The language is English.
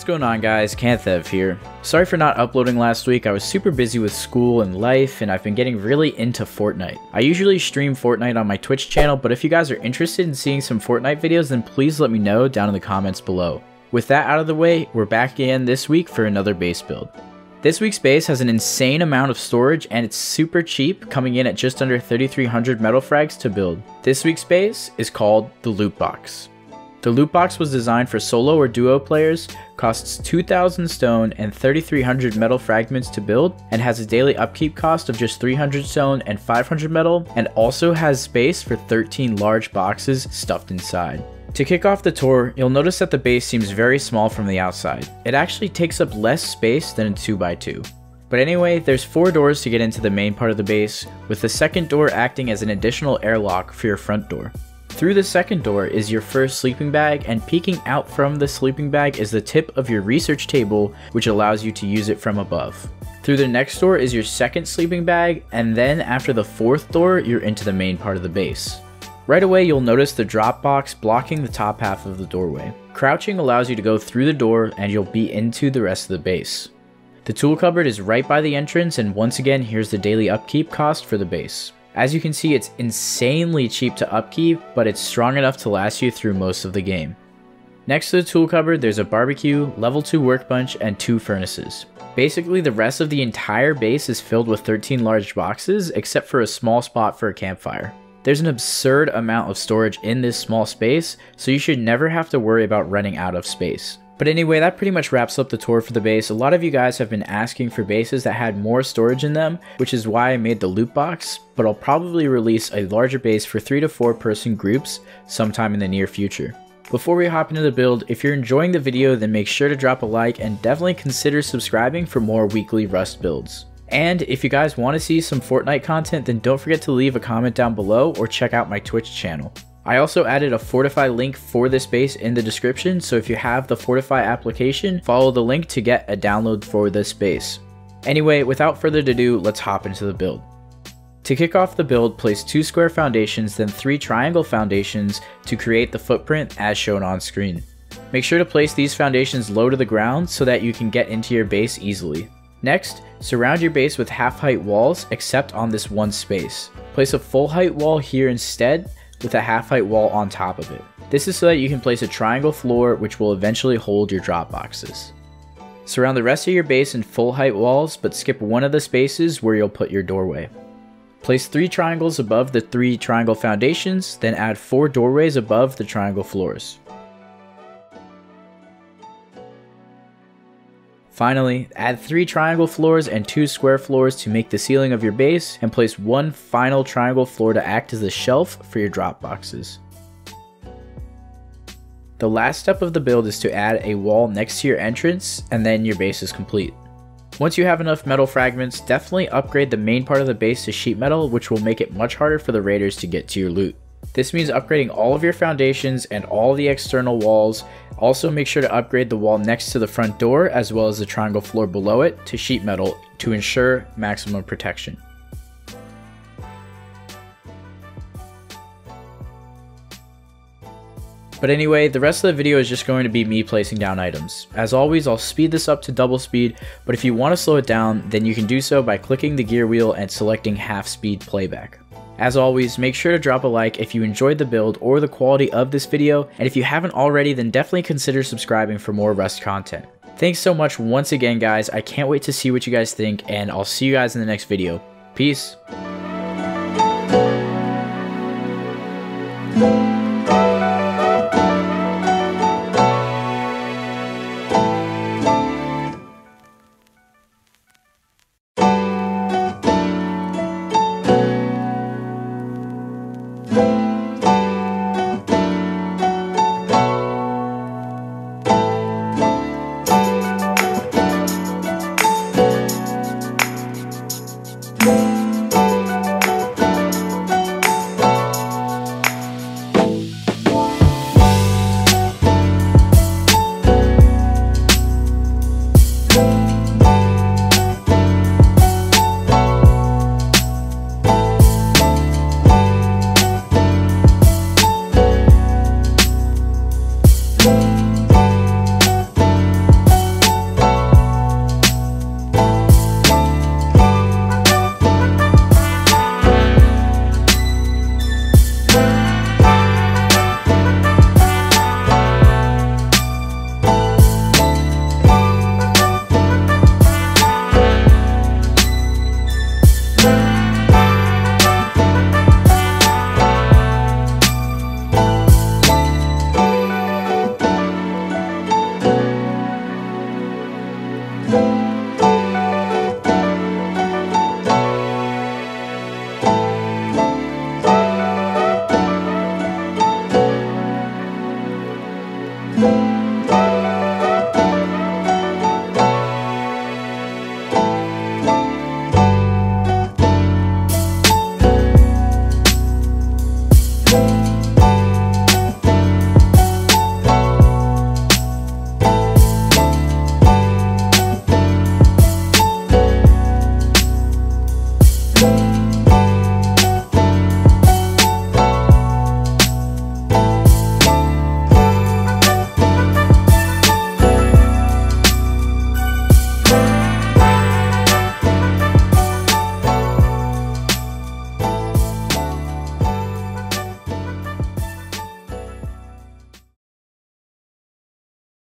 going on, guys? Canthev here. Sorry for not uploading last week. I was super busy with school and life, and I've been getting really into Fortnite. I usually stream Fortnite on my Twitch channel, but if you guys are interested in seeing some Fortnite videos, then please let me know down in the comments below. With that out of the way, we're back again this week for another base build. This week's base has an insane amount of storage, and it's super cheap, coming in at just under 3,300 metal frags to build. This week's base is called the Loot Box. The loot box was designed for solo or duo players, costs 2,000 stone and 3,300 metal fragments to build, and has a daily upkeep cost of just 300 stone and 500 metal, and also has space for 13 large boxes stuffed inside. To kick off the tour, you'll notice that the base seems very small from the outside. It actually takes up less space than a 2x2. But anyway, there's 4 doors to get into the main part of the base, with the second door acting as an additional airlock for your front door. Through the second door is your first sleeping bag, and peeking out from the sleeping bag is the tip of your research table, which allows you to use it from above. Through the next door is your second sleeping bag, and then after the fourth door, you're into the main part of the base. Right away, you'll notice the drop box blocking the top half of the doorway. Crouching allows you to go through the door, and you'll be into the rest of the base. The tool cupboard is right by the entrance, and once again, here's the daily upkeep cost for the base. As you can see, it's insanely cheap to upkeep, but it's strong enough to last you through most of the game. Next to the tool cupboard, there's a barbecue, level 2 workbench, and 2 furnaces. Basically, the rest of the entire base is filled with 13 large boxes, except for a small spot for a campfire. There's an absurd amount of storage in this small space, so you should never have to worry about running out of space. But anyway, that pretty much wraps up the tour for the base. A lot of you guys have been asking for bases that had more storage in them, which is why I made the loot box, but I'll probably release a larger base for 3 to 4 person groups sometime in the near future. Before we hop into the build, if you're enjoying the video, then make sure to drop a like and definitely consider subscribing for more weekly Rust builds. And if you guys want to see some Fortnite content, then don't forget to leave a comment down below or check out my Twitch channel. I also added a Fortify link for this base in the description, so if you have the Fortify application, follow the link to get a download for this base. Anyway, without further ado, let's hop into the build. To kick off the build, place 2 square foundations, then 3 triangle foundations to create the footprint as shown on screen. Make sure to place these foundations low to the ground so that you can get into your base easily. Next, surround your base with half-height walls except on this one space. Place a full-height wall here instead, with a half-height wall on top of it. This is so that you can place a triangle floor which will eventually hold your drop boxes. Surround the rest of your base in full-height walls, but skip one of the spaces where you'll put your doorway. Place 3 triangles above the 3 triangle foundations, then add 4 doorways above the triangle floors. Finally, add 3 triangle floors and 2 square floors to make the ceiling of your base, and place 1 final triangle floor to act as a shelf for your drop boxes. The last step of the build is to add a wall next to your entrance, and then your base is complete. Once you have enough metal fragments, definitely upgrade the main part of the base to sheet metal, which will make it much harder for the raiders to get to your loot. This means upgrading all of your foundations and all the external walls. Also make sure to upgrade the wall next to the front door as well as the triangle floor below it to sheet metal to ensure maximum protection. But anyway, the rest of the video is just going to be me placing down items. As always, I'll speed this up to double speed, but if you want to slow it down, then you can do so by clicking the gear wheel and selecting half speed playback. As always, make sure to drop a like if you enjoyed the build or the quality of this video, and if you haven't already, then definitely consider subscribing for more Rust content. Thanks so much once again, guys. I can't wait to see what you guys think, and I'll see you guys in the next video. Peace. Bye.